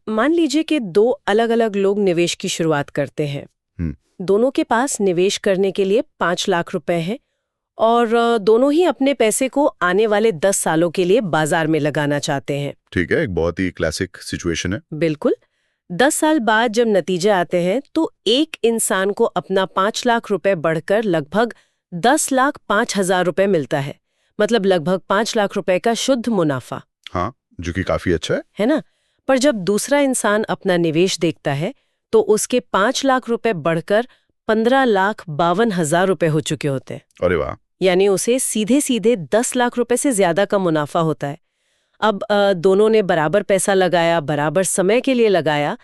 मान लीजिए कि दो अलग-अलग लोग निवेश की शुरुआत करते हैं। दोनों के पास निवेश करने के लिए 5 लाख रुपए हैं और दोनों ही अपने पैसे को आने वाले 10 सालों के लिए बाजार में लगाना चाहते हैं। ठीक है, एक बहुत ही क्लासिक सिचुएशन है। बिल्कुल। 10 साल बाद जब नतीजे आते हैं तो एक इंसान को अपना 5 लाख रुपए बढ़कर लगभग 10,05,000 रुपए मिलता है। मतलब लगभग 5 लाख रुपए का शुद्ध मुनाफा। हाँ, जो कि काफी अच्छा है ना? पर जब दूसरा इंसान अपना निवेश देखता है तो उसके 5 लाख रुपए बढ़कर 15,52,000 रुपए हो चुके होते हैं। अरे वाह! यानी उसे सीधे सीधे 10 लाख रुपए से ज्यादा का मुनाफा होता है। अब दोनों ने बराबर पैसा लगाया, बराबर समय के लिए लगाया,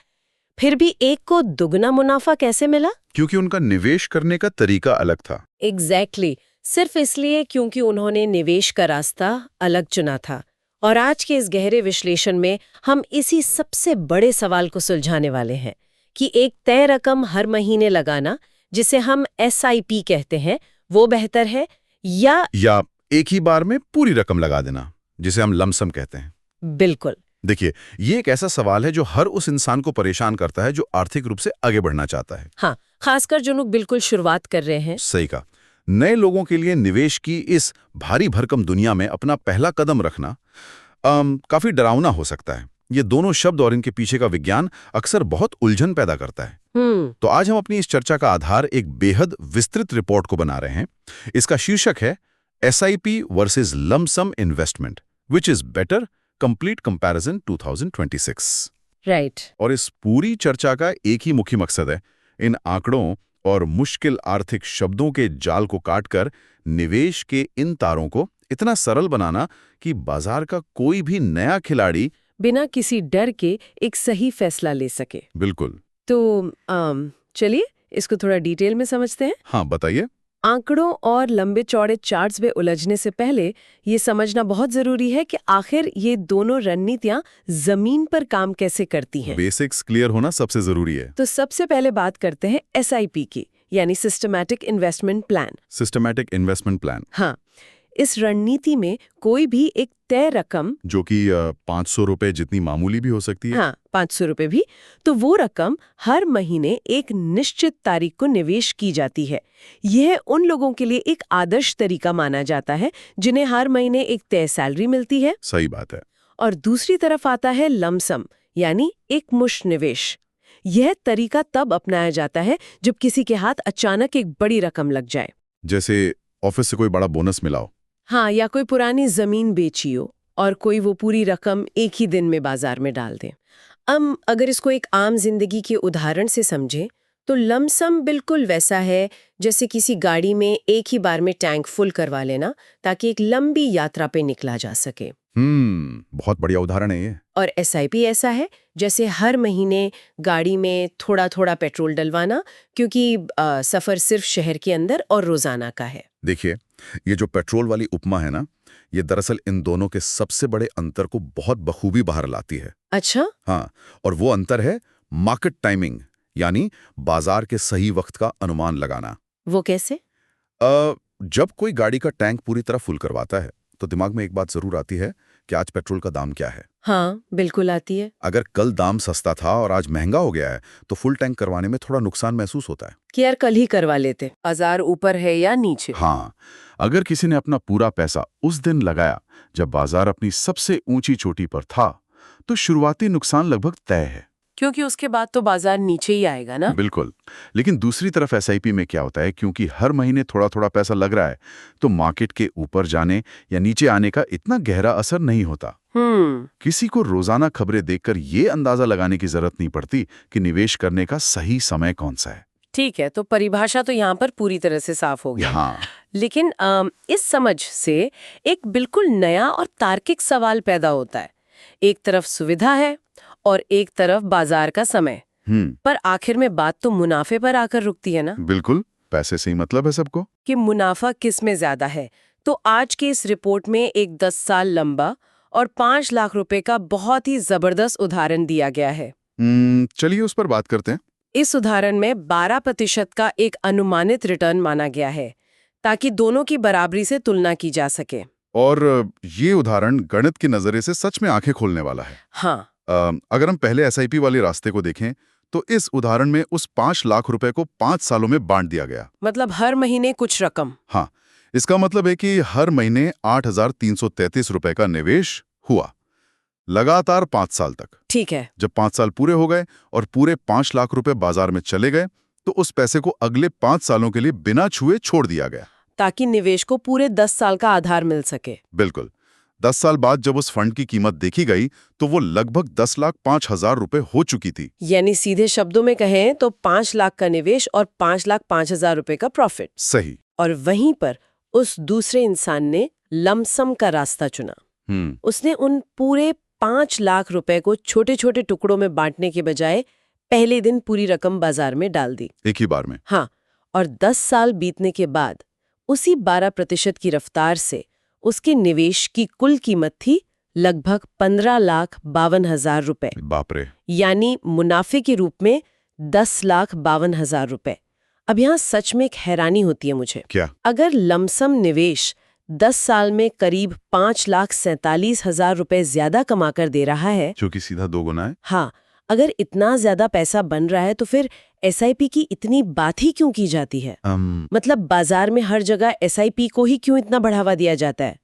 फिर भी एक को दुगना मुनाफा कैसे मिला? क्योंकि उनका निवेश करने का तरीका अलग था। एग्जैक्टली, सिर्फ इसलिए क्योंकि उन्होंने निवेश का रास्ता अलग चुना था। और आज के इस गहरे विश्लेषण में हम इसी सबसे बड़े सवाल को सुलझाने वाले हैं कि एक तय रकम हर महीने लगाना, जिसे हम SIP कहते हैं, वो बेहतर है या एक ही बार में पूरी रकम लगा देना, जिसे हम लमसम कहते हैं। बिल्कुल। देखिए, ये एक ऐसा सवाल है जो हर उस इंसान को परेशान करता है जो आर्थिक रूप से आगे बढ़ना चाहता है। हाँ, खासकर जो लोग बिल्कुल शुरुआत कर रहे हैं। सही कहा। नए लोगों के लिए निवेश की इस भारी भरकम दुनिया में अपना पहला कदम रखना काफी डरावना हो सकता है। ये दोनों शब्द और इनके पीछे का विज्ञान अक्सर बहुत उलझन पैदा करता है। तो आज हम अपनी इस चर्चा का आधार एक बेहद विस्तृत रिपोर्ट को बना रहे हैं। इसका शीर्षक है SIP versus lump sum investment, which is better, complete comparison 2026। Right. और इस पूरी चर्चा का एक ही मुख्य मकसद है, इन आंकड़ों और मुश्किल आर्थिक शब्दों के जाल को काटकर निवेश के इन तारों को इतना सरल बनाना कि बाजार का कोई भी नया खिलाड़ी बिना किसी डर के एक सही फैसला ले सके। बिल्कुल। तो चलिए इसको थोड़ा डिटेल में समझते हैं। हाँ, बताइए। आंकड़ों और लंबे चौड़े चार्ट्स में उलझने से पहले ये समझना बहुत जरूरी है कि आखिर ये दोनों रणनीतियां जमीन पर काम कैसे करती हैं। बेसिक्स क्लियर होना सबसे जरूरी है। तो सबसे पहले बात करते हैं SIP की, यानी systematic investment plan. Systematic investment plan. हाँ, इस रणनीति में कोई भी एक तय रकम, जो कि 500 रुपए जितनी मामूली भी हो सकती है। हाँ, 500 रुपए भी, तो वो रकम हर महीने एक निश्चित तारीख को निवेश की जाती है। यह उन लोगों के लिए एक आदर्श तरीका माना जाता है जिन्हें हर महीने एक तय सैलरी मिलती है। सही बात है। और दूसरी तरफ आता है लमसम, यानी एक मुश्त निवेश। यह तरीका तब अपनाया जाता है जब किसी के हाथ अचानक एक बड़ी रकम लग जाए, जैसे ऑफिस से कोई बड़ा बोनस मिला हो। हाँ, या कोई पुरानी जमीन बेची हो और कोई वो पूरी रकम एक ही दिन में बाजार में डाल दे। अगर इसको एक आम जिंदगी के उदाहरण से समझें तो लमसम बिल्कुल वैसा है जैसे किसी गाड़ी में एक ही बार में टैंक फुल करवा लेना ताकि एक लंबी यात्रा पे निकला जा सके। बहुत बढ़िया उदाहरण है ये। और SIP ऐसा है जैसे हर महीने गाड़ी में थोड़ा थोड़ा पेट्रोल डलवाना, क्योंकि सफर सिर्फ शहर के अंदर और रोजाना का है। देखिए, ये जो पेट्रोल वाली उपमा है ना, ये दरअसल इन दोनों के सबसे बड़े अंतर को बहुत बखूबी बाहर लाती है। अच्छा? हाँ, और वो अंतर है मार्केट टाइमिंग, यानी बाजार के सही वक्त का अनुमान लगाना। वो कैसे? जब कोई गाड़ी का टैंक पूरी तरह फुल करवाता है तो दिमाग में एक बात जरूर आती है कि आज पेट्रोल का दाम क्या है। हाँ, बिल्कुल आती है। अगर कल दाम सस्ता था और आज महंगा हो गया है तो फुल टैंक करवाने में थोड़ा नुकसान महसूस होता है कि यार कल ही करवा लेते, बाजार ऊपर है या नीचे। हाँ, अगर किसी ने अपना पूरा पैसा उस दिन लगाया जब बाजार अपनी सबसे ऊंची चोटी पर था, तो शुरुआती नुकसान लगभग तय है, क्योंकि उसके बाद तो बाजार नीचे ही आएगा ना। बिल्कुल। लेकिन दूसरी तरफ SIP में क्या होता है, क्योंकि हर महीने थोड़ा थोड़ा पैसा लग रहा है, तो मार्केट के ऊपर जाने या नीचे आने का इतना गहरा असर नहीं होता। किसी को रोजाना खबरें देखकर ये अंदाजा लगाने की जरूरत नहीं पड़ती कि निवेश करने का सही समय कौन सा है। ठीक है, तो परिभाषा तो यहाँ पर पूरी तरह से साफ हो गई। हाँ। लेकिन इस समझ से एक बिल्कुल नया और तार्किक सवाल पैदा होता है। एक तरफ सुविधा है और एक तरफ बाजार का समय। पर आखिर में बात तो मुनाफे पर आकर रुकती है ना। बिल्कुल, पैसे से ही मतलब है सबको। कि मुनाफा किस में ज्यादा है। तो आज की इस रिपोर्ट में एक 10 साल लंबा और 5 लाख रुपए का बहुत ही जबरदस्त उदाहरण दिया गया है। चलिए उस पर बात करते हैं। इस उदाहरण में 12% का एक अनुमानित रिटर्न माना गया है ताकि दोनों की बराबरी से तुलना की जा सके। और ये उदाहरण गणित के नजरिए से सच में आंखें खोलने वाला है। हाँ, अगर हम पहले एसआईपी वाले रास्ते को देखें तो इस उदाहरण में उस 5 लाख रुपए को 5 सालों में बांट दिया गया। मतलब हर महीने कुछ रकम। हाँ, इसका मतलब है कि हर महीने 8,333 रुपए का निवेश हुआ, लगातार 5 साल तक। ठीक है। जब 5 साल पूरे हो गए और पूरे 5 लाख रुपए बाजार में चले गए तो उस पैसे को अगले 5 सालों के लिए बिना छुए छोड़ दिया गया, ताकि निवेश को पूरे 10 साल का आधार मिल सके। बिल्कुल। 10 साल बाद जब उस फंड की कीमत देखी गई तो वो लगभग 10,05,000 रुपए हो चुकी थी। यानी सीधे शब्दों में कहें तो 5 लाख का निवेश और 5,05,000 रुपए का प्रॉफिट। सही। और वहीं पर उस दूसरे इंसान ने लमसम का रास्ता चुना। उसने उन पूरे 5 लाख रुपए को छोटे छोटे टुकड़ों में बांटने के बजाय पहले दिन पूरी रकम बाजार में डाल दी, एक ही बार में। हाँ, और 10 साल बीतने के बाद उसी 12% की रफ्तार से उसके निवेश की कुल कीमत थी लगभग 15,52,000 रुपए। बाप रे। यानी मुनाफे के रूप में 10,52,000 रुपए। अब यहाँ सच में एक हैरानी होती है मुझे। क्या? अगर लमसम निवेश 10 साल में करीब 5,47,000 रुपए ज्यादा कमाकर दे रहा है, जो कि सीधा 2 गुना है। हाँ, अगर इतना ज्यादा पैसा बन रहा है तो फिर एसआईपी की इतनी बात ही क्यों की जाती है? मतलब बाजार में हर जगह एसआईपी को ही क्यों इतना बढ़ावा दिया जाता है?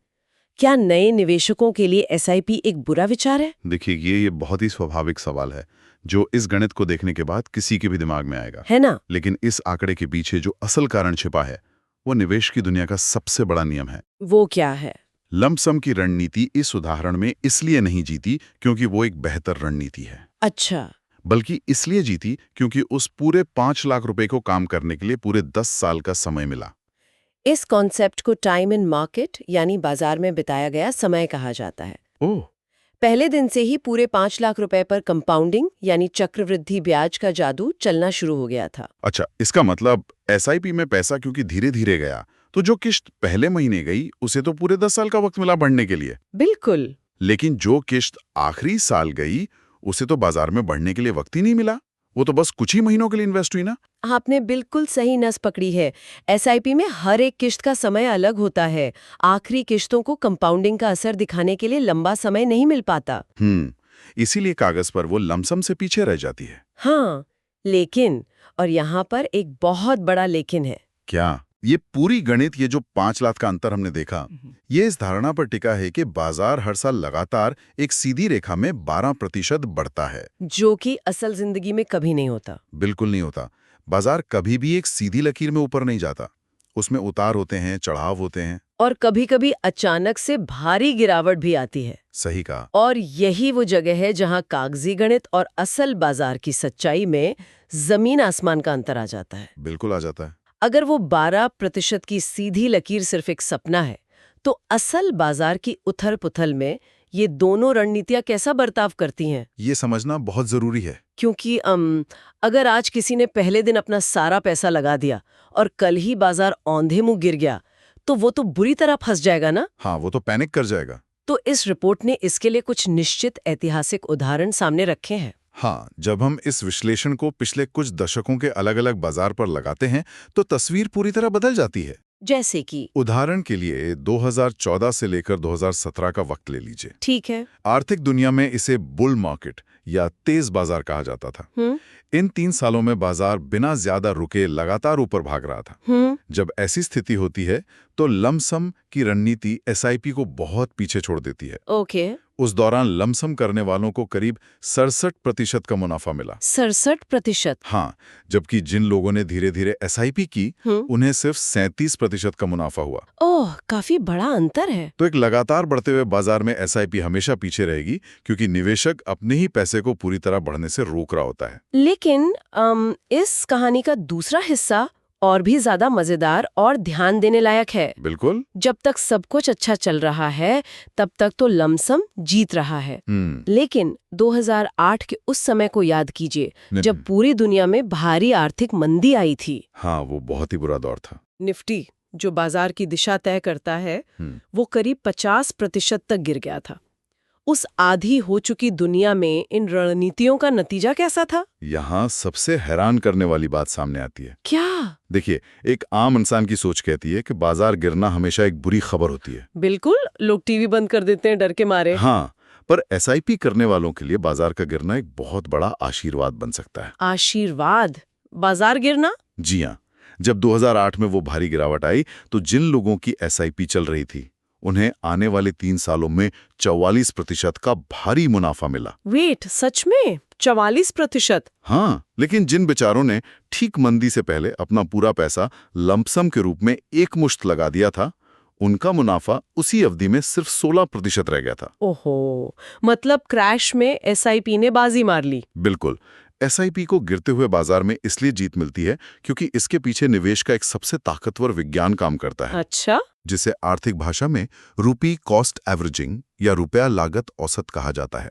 क्या नए निवेशकों के लिए एसआईपी एक बुरा विचार है? देखिए, ये बहुत ही स्वाभाविक सवाल है जो इस गणित को देखने के बाद किसी के भी दिमाग में आएगा, है ना? लेकिन इस आंकड़े के पीछे जो असल कारण छिपा है वो निवेश की दुनिया का सबसे बड़ा नियम है। वो क्या है? लमसम की रणनीति इस उदाहरण में इसलिए नहीं जीती क्योंकि वो एक बेहतर रणनीति है। अच्छा। बल्कि इसलिए जीती क्योंकि उस पूरे 5 लाख रुपए को काम करने के लिए पूरे 10 साल का समय मिला। इस कॉन्सेप्ट को टाइम इन मार्केट यानी बाजार में बिताया गया समय कहा जाता है। ओह। पहले दिन से ही पूरे 5 लाख रुपए पर कंपाउंडिंग यानी चक्रवृद्धि ब्याज का जादू चलना शुरू हो गया था। अच्छा, इसका मतलब एसआईपी में पैसा क्योंकि धीरे धीरे गया तो जो किश्त पहले महीने गई उसे तो पूरे 10 साल का वक्त मिला बढ़ने के लिए। बिल्कुल। लेकिन जो किश्त आखिरी साल गई उसे तो बाजार में बढ़ने के लिए वक्त ही नहीं मिला, वो तो बस कुछ ही महीनों के लिए इन्वेस्ट हुई ना। आपने बिल्कुल सही नस पकड़ी है। एसआईपी में हर एक किश्त का समय अलग होता है। आखिरी किश्तों को कंपाउंडिंग का असर दिखाने के लिए लंबा समय नहीं मिल पाता। इसीलिए कागज पर वो लमसम से पीछे रह जाती है। हाँ, लेकिन, और यहाँ पर एक बहुत बड़ा लेकिन है। क्या? ये पूरी गणित, ये जो 5 लाख का अंतर हमने देखा, ये इस धारणा पर टिका है कि बाजार हर साल लगातार एक सीधी रेखा में 12% बढ़ता है, जो कि असल जिंदगी में कभी नहीं होता। बिल्कुल नहीं होता। बाजार कभी भी एक सीधी लकीर में ऊपर नहीं जाता, उसमें उतार होते हैं, चढ़ाव होते हैं, और कभी-कभी अचानक से भारी गिरावट भी आती है। सही कहा। और यही वो जगह है जहां कागजी गणित और असल बाजार की सच्चाई में जमीन आसमान का अंतर आ जाता है। बिल्कुल आ जाता है। अगर वो 12% की सीधी लकीर सिर्फ एक सपना है, तो असल बाजार की उथल-पुथल में ये दोनों रणनीतियां कैसा बर्ताव करती हैं? ये समझना बहुत जरूरी है। क्योंकि अगर आज किसी ने पहले दिन अपना सारा पैसा लगा दिया और कल ही बाजार औंधे मुंह गिर गया, तो वो तो बुरी तरह फंस जाएगा ना। हाँ, वो तो पैनिक कर जाएगा। तो इस रिपोर्ट ने इसके लिए कुछ निश्चित ऐतिहासिक उदाहरण सामने रखे हैं। हाँ, जब हम इस विश्लेषण को पिछले कुछ दशकों के अलग-अलग बाजार पर लगाते हैं तो तस्वीर पूरी तरह बदल जाती है। जैसे कि उदाहरण के लिए 2014 से लेकर 2017 का वक्त ले लीजिए। ठीक है। आर्थिक दुनिया में इसे बुल मार्केट या तेज बाजार कहा जाता था। इन 3 सालों में बाजार बिना ज्यादा रुके लगातार ऊपर भाग रहा था। जब ऐसी स्थिति होती है तो लमसम की रणनीति एसआईपी को बहुत पीछे छोड़ देती है। ओके। उस दौरान लमसम करने वालों को करीब 67% का मुनाफा मिला। 67%? हाँ, जबकि जिन लोगों ने धीरे धीरे एसआईपी की उन्हें सिर्फ 37% का मुनाफा हुआ। ओह, काफी बड़ा अंतर है। तो एक लगातार बढ़ते हुए बाजार में एसआईपी हमेशा पीछे रहेगी क्योंकि निवेशक अपने ही पैसे को पूरी तरह बढ़ने से रोक रहा होता है। लेकिन इस कहानी का दूसरा हिस्सा और भी ज्यादा मजेदार और ध्यान देने लायक है। बिल्कुल। जब तक सब कुछ अच्छा चल रहा है तब तक तो लमसम जीत रहा है। लेकिन 2008 के उस समय को याद कीजिए जब पूरी दुनिया में भारी आर्थिक मंदी आई थी। हाँ, वो बहुत ही बुरा दौर था। निफ्टी, जो बाजार की दिशा तय करता है, वो करीब 50% तक गिर गया था। उस आधी हो चुकी दुनिया में इन रणनीतियों का नतीजा कैसा था? यहाँ सबसे हैरान करने वाली बात सामने आती है। क्या? देखिए, एक आम इंसान की सोच कहती है कि बाजार गिरना हमेशा एक बुरी खबर होती है। बिल्कुल, लोग टीवी बंद कर देते हैं डर के मारे। हाँ, पर एसआईपी करने वालों के लिए बाजार का गिरना एक बहुत बड़ा आशीर्वाद बन सकता है। आशीर्वाद? बाजार गिरना? जी हाँ, जब 2008 में वो भारी गिरावट आई तो जिन लोगों की एसआईपी चल रही थी उन्हें आने वाले 3 सालों में 44% का भारी मुनाफा मिला। वेट, सच में 44%? हाँ, लेकिन जिन बेचारों ने ठीक मंदी से पहले अपना पूरा पैसा लंपसम के रूप में एकमुश्त लगा दिया था, उनका मुनाफा उसी अवधि में सिर्फ 16% रह गया था। ओहो, मतलब क्रैश में एसआईपी ने बाजी मार ली। बिल्कुल। एसआईपी को गिरते हुए बाजार में इसलिए जीत मिलती है क्योंकि इसके पीछे निवेश का एक सबसे ताकतवर विज्ञान काम करता है, अच्छा? जिसे आर्थिक भाषा में रूपी कॉस्ट एवरेजिंग या रुपया लागत औसत कहा जाता है।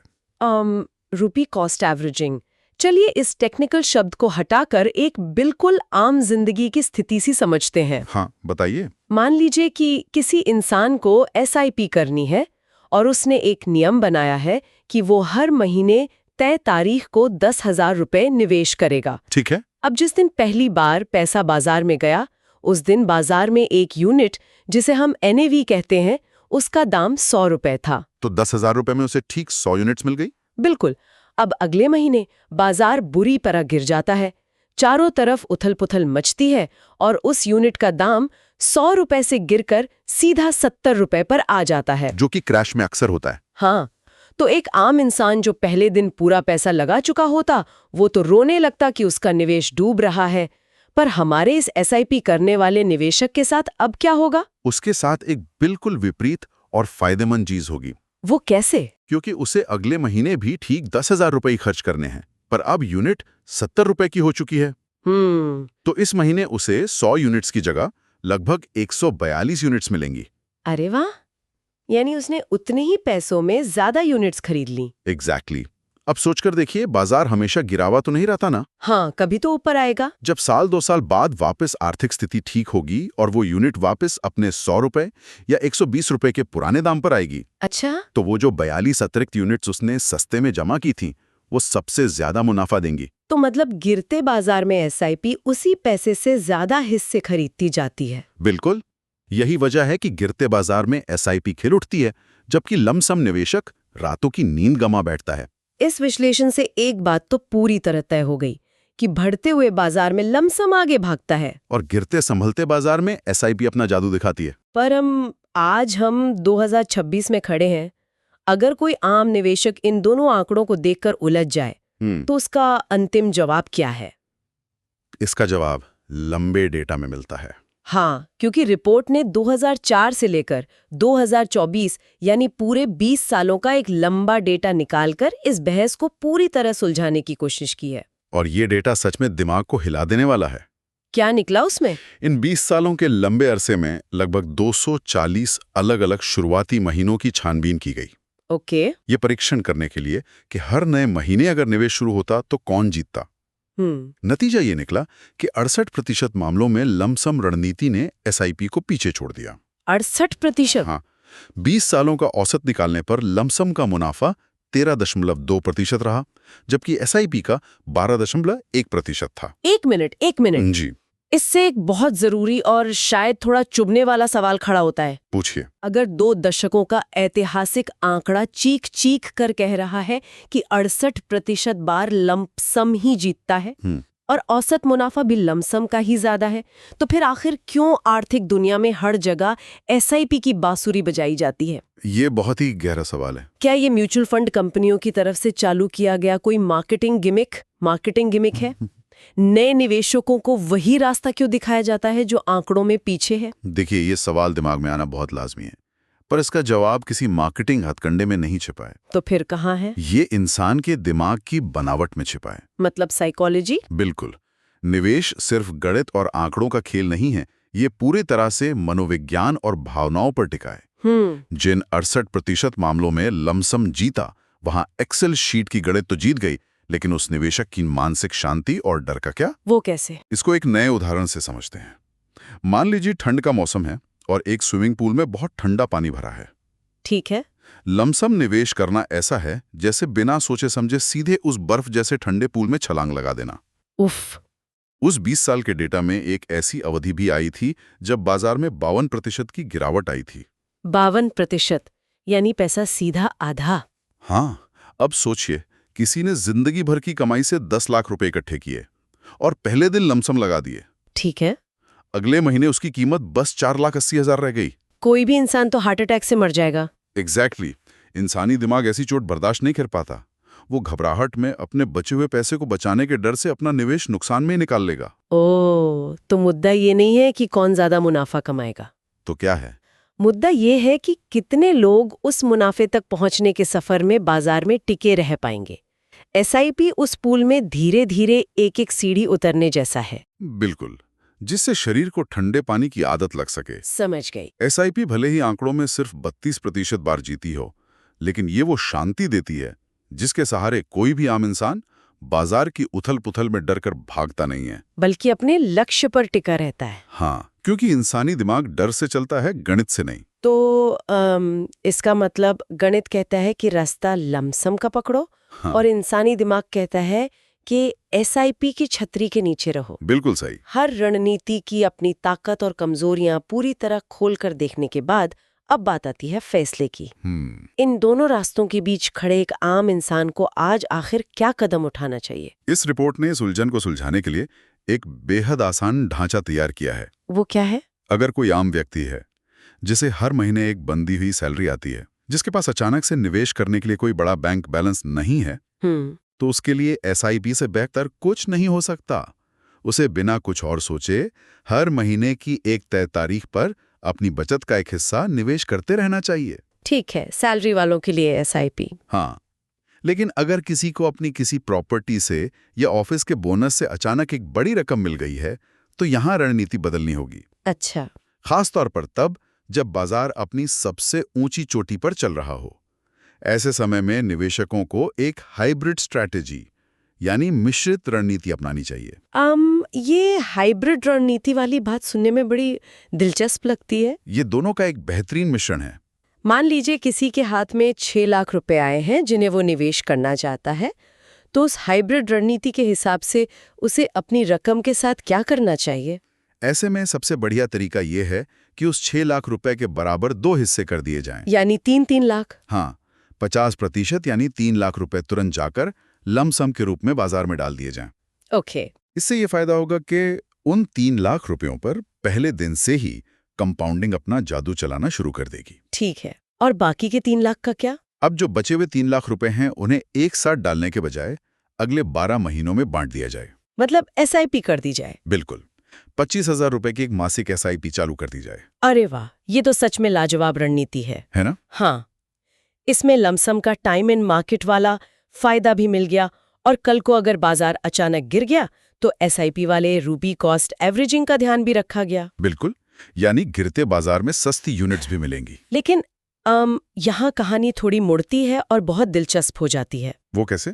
रूपी कॉस्ट एवरेजिंग। चलिए इस टेक्निकल शब्द को हटाकर एक बिल्कुल आम जिंदगी की स्थिति सी समझते हैं। हाँ, बताइए। मान लीजिए कि किसी इंसान को एसआईपी करनी है और उसने एक नियम बनाया है कि वो हर महीने तय तारीख को 10,000 रुपए निवेश करेगा। ठीक है। अब जिस दिन पहली बार पैसा बाजार में गया, उस दिन बाजार में एक यूनिट, जिसे हम एनएवी कहते हैं, उसका दाम 100 रुपए था। तो 10,000 रुपए में उसे ठीक 100 यूनिट्स मिल गई। बिल्कुल। अब अगले महीने बाजार बुरी तरह गिर जाता है, चारों तरफ उथल-पुथल मचती है और उस यूनिट का दाम 100 रुपए से गिरकर सीधा 70 रुपए पर आ जाता है, जो कि क्रैश में अक्सर होता है। हाँ, तो एक आम इंसान जो पहले दिन पूरा पैसा लगा चुका होता, वो तो रोने लगता कि उसका निवेश डूब रहा है। पर हमारे इस एसआईपी करने वाले निवेशक के साथ अब क्या होगा? उसके साथ एक बिल्कुल विपरीत और फायदेमंद चीज होगी। वो कैसे? क्योंकि उसे अगले महीने भी ठीक 10,000 रुपए ही खर्च करने हैं, पर अब यूनिट 70 रुपए की हो चुकी है। तो इस महीने उसे 100 यूनिट्स की जगह लगभग 142 यूनिट्स मिलेंगी। अरे वाह! यानी उसने उतने ही पैसों में ज्यादा यूनिट्स खरीद ली। एग्जैक्टली। अब सोचकर देखिए, बाजार हमेशा गिरावा तो नहीं रहता ना। हाँ, कभी तो ऊपर आएगा। जब साल 2 साल बाद वापस आर्थिक स्थिति ठीक होगी और वो यूनिट वापस अपने 100 रुपए या 120 रुपए के पुराने दाम पर आएगी, अच्छा? तो वो जो 42 अतिरिक्त यूनिट्स उसने सस्ते में जमा की थी, वो सबसे ज्यादा मुनाफा देंगी। तो मतलब गिरते बाजार में एसआईपी उसी पैसे से ज्यादा हिस्से खरीदती जाती है। बिल्कुल। यही वजह है कि गिरते बाजार में एसआईपी खिल उठती है, जबकि लमसम निवेशक रातों की नींद गंवा बैठता है। इस विश्लेषण से एक बात तो पूरी तरह तय हो गई कि बढ़ते हुए बाजार में लमसम आगे भागता है और गिरते संभलते बाजार में एसआईपी अपना जादू दिखाती है। पर आज हम 2026 में खड़े हैं। अगर कोई आम निवेशक इन दोनों आंकड़ों को देखकर उलझ जाए, तो उसका अंतिम जवाब क्या है? इसका जवाब लंबे डेटा में मिलता है। हाँ, क्योंकि रिपोर्ट ने 2004 से लेकर 2024 यानी पूरे 20 सालों का एक लंबा डेटा निकालकर इस बहस को पूरी तरह सुलझाने की कोशिश की है। और ये डेटा सच में दिमाग को हिला देने वाला है। क्या निकला उसमें? इन 20 सालों के लंबे अरसे में लगभग 240 अलग-अलग शुरुआती महीनों की छानबीन की गई। ओके। ये परीक्षण करने के लिए कि हर नए महीने अगर निवेश शुरू होता तो कौन जीतता। नतीजा ये निकला कि 68% मामलों में लमसम रणनीति ने एसआईपी को पीछे छोड़ दिया। 68%? हाँ, 20 सालों का औसत निकालने पर लमसम का मुनाफा 13.2% रहा, जबकि एसआईपी का 12.1% था। एक मिनट। जी, इससे एक बहुत जरूरी और शायद थोड़ा चुभने वाला सवाल खड़ा होता है। पूछिए। अगर 2 दशकों का ऐतिहासिक आंकड़ा चीख कर कह रहा है कि 68% बार लमसम ही जीतता है और औसत मुनाफा भी लमसम का ही ज्यादा है, तो फिर आखिर क्यों आर्थिक दुनिया में हर जगह एसआईपी की बांसुरी बजाई जाती है? ये बहुत ही गहरा सवाल है। क्या ये म्यूचुअल फंड कंपनियों की तरफ से चालू किया गया कोई मार्केटिंग गिमिक है? नए निवेशकों को वही रास्ता क्यों दिखाया जाता है जो आंकड़ों में पीछे है? देखिए, ये सवाल दिमाग में आना बहुत लाजमी है, पर इसका जवाब किसी मार्केटिंग हथकंडे में नहीं छिपा है। तो फिर कहाँ है? ये इंसान के दिमाग की बनावट में छिपा है। मतलब साइकोलॉजी? बिल्कुल। निवेश सिर्फ गणित और आंकड़ों का खेल नहीं है, ये पूरी तरह से मनोविज्ञान और भावनाओं पर टिका है। जिन 68% मामलों में लमसम जीता, वहां एक्सेल शीट की गणित तो जीत गई, लेकिन उस निवेशक की मानसिक शांति और डर का क्या? वो कैसे? इसको एक नए उदाहरण से समझते हैं। मान लीजिए ठंड का मौसम है और एक स्विमिंग पूल में बहुत ठंडा पानी भरा है। ठीक है। लमसम निवेश करना ऐसा है जैसे बिना सोचे समझे सीधे उस बर्फ जैसे ठंडे पूल में छलांग लगा देना। उफ। उस 20 साल के डेटा में एक ऐसी अवधि भी आई थी जब बाजार में 52% की गिरावट आई थी। 52%? यानी पैसा सीधा आधा? हाँ, अब सोचिए, किसी ने जिंदगी भर की कमाई से 10 लाख रुपए इकट्ठे किए और पहले दिन लमसम लगा दिए। ठीक है। अगले महीने उसकी कीमत बस 4,80,000 रह गई। कोई भी इंसान तो हार्ट अटैक से मर जाएगा। एग्जैक्टली। इंसानी दिमाग ऐसी चोट बर्दाश्त नहीं कर पाता। वो घबराहट में अपने बचे हुए पैसे को बचाने के डर से अपना निवेश नुकसान में ही निकाल लेगा। ओह, तो मुद्दा ये नहीं है कि कौन ज्यादा मुनाफा कमाएगा। तो क्या है? मुद्दा ये है कि कितने लोग उस मुनाफे तक पहुंचने के सफर में बाजार में टिके रह पाएंगे। एसआईपी उस पूल में धीरे धीरे एक एक सीढ़ी उतरने जैसा है। बिल्कुल, जिससे शरीर को ठंडे पानी की आदत लग सके। समझ गई। एसआईपी भले ही आंकड़ों में सिर्फ 32% बार जीती हो, लेकिन ये वो शांति देती है जिसके सहारे कोई भी आम इंसान बाजार की उथल-पुथल में डरकर भागता नहीं है, बल्कि अपने लक्ष्य पर टिका रहता है। हाँ, क्योंकि इंसानी दिमाग डर से चलता है, गणित से नहीं। तो इसका मतलब गणित कहता है कि रास्ता लमसम का पकड़ो, हाँ, और इंसानी दिमाग कहता है कि एसआईपी की छतरी के नीचे रहो। बिल्कुल सही। हर रणनीति की अपनी ताकत और कमजोरियां पूरी तरह खोलकर देखने के बाद अब बात आती है फैसले की। इन दोनों रास्तों के बीच खड़े एक आम इंसान को आज आखिर क्या कदम उठाना चाहिए? इस रिपोर्ट ने इस उलझन को सुलझाने के लिए एक बेहद आसान ढांचा तैयार किया है। वो क्या है? अगर कोई आम व्यक्ति है जिसे हर महीने एक बंधी हुई सैलरी आती है, जिसके पास अचानक से निवेश करने के लिए कोई बड़ा बैंक बैलेंस नहीं है, तो उसके लिए एसआईपी से बेहतर कुछ नहीं हो सकता। उसे बिना कुछ और सोचे हर महीने की एक तय तारीख पर अपनी बचत का एक हिस्सा निवेश करते रहना चाहिए। ठीक है, सैलरी वालों के लिए एसआईपी। हाँ, लेकिन अगर किसी को अपनी किसी प्रॉपर्टी से या ऑफिस के बोनस से अचानक एक बड़ी रकम मिल गई है, तो यहाँ रणनीति बदलनी होगी। अच्छा। खासतौर पर तब जब बाजार अपनी सबसे ऊंची चोटी पर चल रहा हो। ऐसे समय में निवेशकों को एक हाइब्रिड स्ट्रैटेजी यानी मिश्रित रणनीति अपनानी चाहिए। ये हाइब्रिड रणनीति वाली बात सुनने में बड़ी दिलचस्प लगती है। ये दोनों का एक बेहतरीन मिश्रण है। मान लीजिए किसी के हाथ में 6 लाख रुपए आए हैं जिन्हें वो निवेश करना चाहता है, तो उस हाइब्रिड रणनीति के हिसाब से उसे अपनी रकम के साथ क्या करना चाहिए? ऐसे में सबसे बढ़िया तरीका ये है कि उस 6 लाख रुपए के बराबर 2 हिस्से कर दिए जाएं। यानी 3-3 लाख? हाँ, 50% यानी 3 लाख रुपए तुरंत जाकर लमसम के रूप में बाजार में डाल दिए जाएं। ओके। इससे ये फायदा होगा कि उन 3 लाख रुपयों पर पहले दिन से ही कंपाउंडिंग अपना जादू चलाना शुरू कर देगी। ठीक है, और बाकी के 3 लाख का क्या? अब जो बचे हुए 3 लाख रुपए हैं, उन्हें एक साथ डालने के बजाय अगले 12 महीनों में बांट दिया जाए। मतलब एसआईपी कर दी जाए? बिल्कुल, 25,000 रुपए की एक मासिक एसआईपी चालू कर दी जाए। अरे वाह, ये तो सच में लाजवाब रणनीति है ना? हाँ, इसमें लमसम का टाइम एंड मार्केट वाला फायदा भी मिल गया, और कल को अगर बाजार अचानक गिर गया तो एसआईपी वाले रूपी कॉस्ट एवरेजिंग का ध्यान भी रखा गया। बिल्कुल, यानी गिरते बाजार में सस्ती यूनिट्स भी मिलेंगी। लेकिन यहाँ कहानी थोड़ी मुड़ती है और बहुत दिलचस्प हो जाती है। वो कैसे?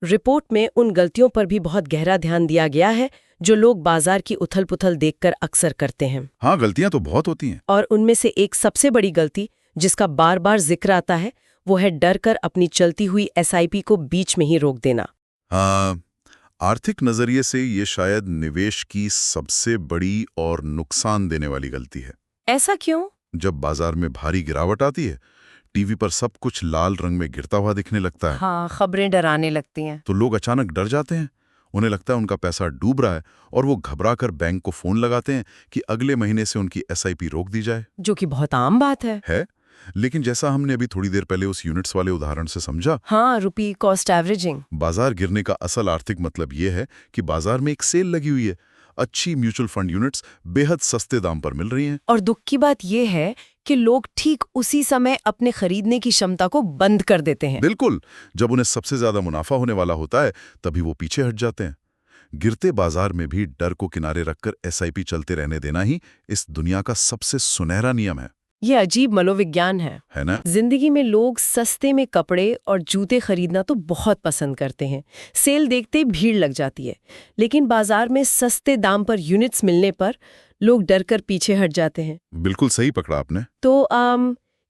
रिपोर्ट में उन गलतियों पर भी बहुत गहरा ध्यान दिया गया है जो लोग बाजार की उथल-पुथल देखकर अक्सर करते हैं। हाँ, गलतियां तो बहुत होती हैं। और उनमें से एक सबसे बड़ी गलती जिसका बार बार जिक्र आता है, वो है डर कर अपनी चलती हुई एसआईपी को बीच में ही रोक देना। हाँ, आर्थिक नजरिए से ये शायद निवेश की सबसे बड़ी और नुकसान देने वाली गलती है। ऐसा क्यों? जब बाजार में भारी गिरावट आती है, टीवी पर सब कुछ लाल रंग में गिरता हुआ दिखने लगता है। हाँ, खबरें डराने लगती हैं। तो लोग अचानक डर जाते हैं। उन्हें लगता है उनका पैसा डूब रहा है और वो घबराकर बैंक को फोन लगाते हैं कि अगले महीने से उनकी एसआईपी रोक दी जाए। जो कि बहुत आम बात है। लेकिन जैसा हमने अभी थोड़ी देर पहले उस यूनिट्स वाले उदाहरण से समझा, हाँ, रूपी कॉस्ट एवरेजिंग, बाजार गिरने का असल आर्थिक मतलब ये है कि बाजार में एक सेल लगी हुई है, अच्छी म्यूचुअल फंड यूनिट्स बेहद सस्ते दाम पर मिल रही हैं। और दुख की बात यह है कि लोग ठीक उसी समय अपने खरीदने की क्षमता को बंद कर देते हैं। बिल्कुल, जब उन्हें सबसे ज्यादा मुनाफा होने वाला होता है तभी वो पीछे हट जाते हैं। गिरते बाजार में भी डर को किनारे रखकर एसआईपी चलते रहने देना ही इस दुनिया का सबसे सुनहरा नियम है। ये अजीब मनोविज्ञान है ना? जिंदगी में लोग सस्ते में कपड़े और जूते खरीदना तो बहुत पसंद करते हैं, सेल देखते ही भीड़ लग जाती है, लेकिन बाजार में सस्ते दाम पर यूनिट्स मिलने पर लोग डर कर पीछे हट जाते हैं। बिल्कुल सही पकड़ा आपने। तो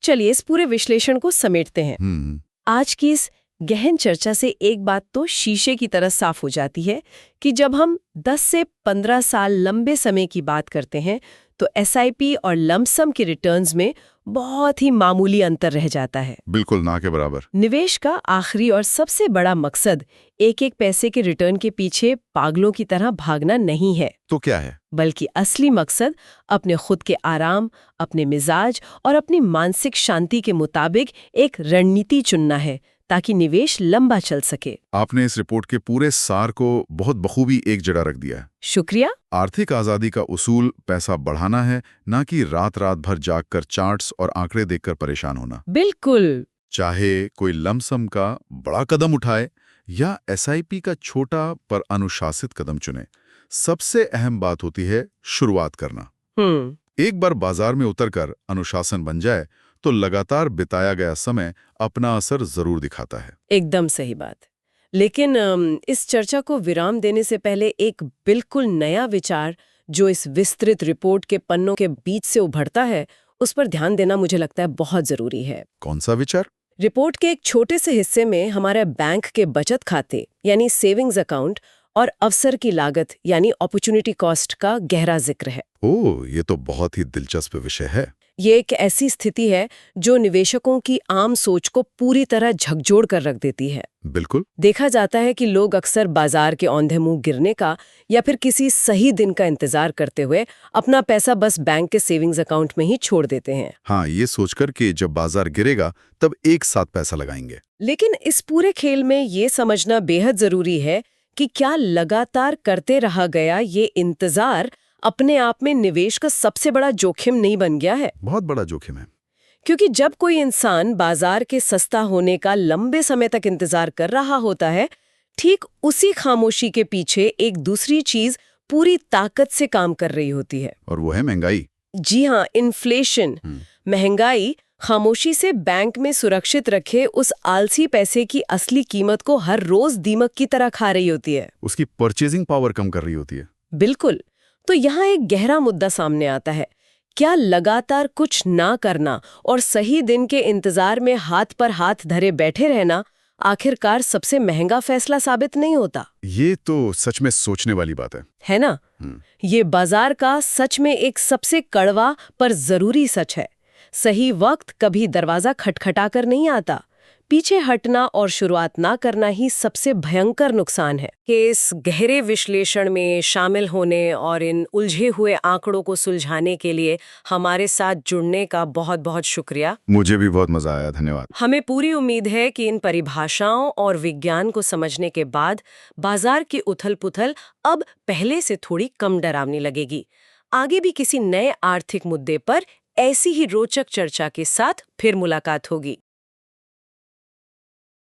चलिए इस पूरे विश्लेषण को समेटते हैं। आज की इस गहन चर्चा से एक बात तो शीशे की तरह साफ हो जाती है कि जब हम 10 से 15 साल लंबे समय की बात करते हैं तो एसआईपी और लमसम के रिटर्न्स में बहुत ही मामूली अंतर रह जाता है। बिल्कुल ना के बराबर। निवेश का आखिरी और सबसे बड़ा मकसद एक एक पैसे के रिटर्न के पीछे पागलों की तरह भागना नहीं है, तो क्या है? बल्कि असली मकसद अपने खुद के आराम, अपने मिजाज और अपनी मानसिक शांति के मुताबिक एक रणनीति चुनना है ताकि निवेश लंबा चल सके। आपने इस रिपोर्ट के पूरे सार को बहुत बखूबी एक जगह रख दिया है। शुक्रिया। आर्थिक आजादी का उसूल पैसा बढ़ाना है, ना कि रात रात भर जागकर चार्ट्स और आंकड़े देखकर परेशान होना। बिल्कुल। चाहे कोई लमसम का बड़ा कदम उठाए या एसआईपी का छोटा पर अनुशासित कदम चुने, सबसे अहम बात होती है शुरुआत करना। एक बार बाजार में उतरकर अनुशासन बन जाए तो लगातार बिताया गया समय अपना असर जरूर दिखाता है। एकदम सही बात। लेकिन इस चर्चा को विराम देने से पहले एक बिल्कुल नया विचार जो इस विस्तृत रिपोर्ट के पन्नों के बीच से उभरता है, उस पर ध्यान देना मुझे लगता है बहुत जरूरी है। कौन सा विचार? रिपोर्ट के एक छोटे से हिस्से में हमारे बैंक के बचत खाते यानी सेविंग्स अकाउंट और अवसर की लागत यानी अपॉर्चुनिटी कॉस्ट का गहरा जिक्र है। ओह, ये तो बहुत ही दिलचस्प विषय है। ये एक ऐसी स्थिति है जो निवेशकों की आम सोच को पूरी तरह झकझोर कर रख देती है। बिल्कुल। देखा जाता है कि लोग अक्सर बाजार के औंधे मुंह गिरने का या फिर किसी सही दिन का इंतजार करते हुए अपना पैसा बस बैंक के सेविंग्स अकाउंट में ही छोड़ देते हैं। हाँ, ये सोचकर कि जब बाजार गिरेगा तब एक साथ पैसा लगाएंगे। लेकिन इस पूरे खेल में ये समझना बेहद जरूरी है कि क्या लगातार करते रहा गया ये इंतजार अपने आप में निवेश का सबसे बड़ा जोखिम नहीं बन गया है। बहुत बड़ा जोखिम है। क्योंकि जब कोई इंसान बाजार के सस्ता होने का लंबे समय तक इंतजार कर रहा होता है, ठीक उसी खामोशी के पीछे एक दूसरी चीज पूरी ताकत से काम कर रही होती है। और वो है महंगाई। जी हाँ, इन्फ्लेशन। महंगाई खामोशी से बैंक में सुरक्षित रखे उस आलसी पैसे की असली कीमत को हर रोज दीमक की तरह खा रही होती है। उसकी परचेजिंग पावर कम कर रही होती है। बिल्कुल। तो यहाँ एक गहरा मुद्दा सामने आता है। क्या लगातार कुछ ना करना और सही दिन के इंतजार में हाथ पर हाथ धरे बैठे रहना आखिरकार सबसे महंगा फैसला साबित नहीं होता? ये तो सच में सोचने वाली बात है ना? ये बाजार का सच में एक सबसे कड़वा पर जरूरी सच है। सही वक्त कभी दरवाजा खटखटाकर नहीं आता। पीछे हटना और शुरुआत ना करना ही सबसे भयंकर नुकसान है। कि इस गहरे विश्लेषण में शामिल होने और इन उलझे हुए आंकड़ों को सुलझाने के लिए हमारे साथ जुड़ने का बहुत बहुत शुक्रिया। मुझे भी बहुत मजा आया, धन्यवाद। हमें पूरी उम्मीद है कि इन परिभाषाओं और विज्ञान को समझने के बाद बाजार की उथल-पुथल अब पहले से थोड़ी कम डरावनी लगेगी। आगे भी किसी नए आर्थिक मुद्दे पर ऐसी ही रोचक चर्चा के साथ फिर मुलाकात होगी।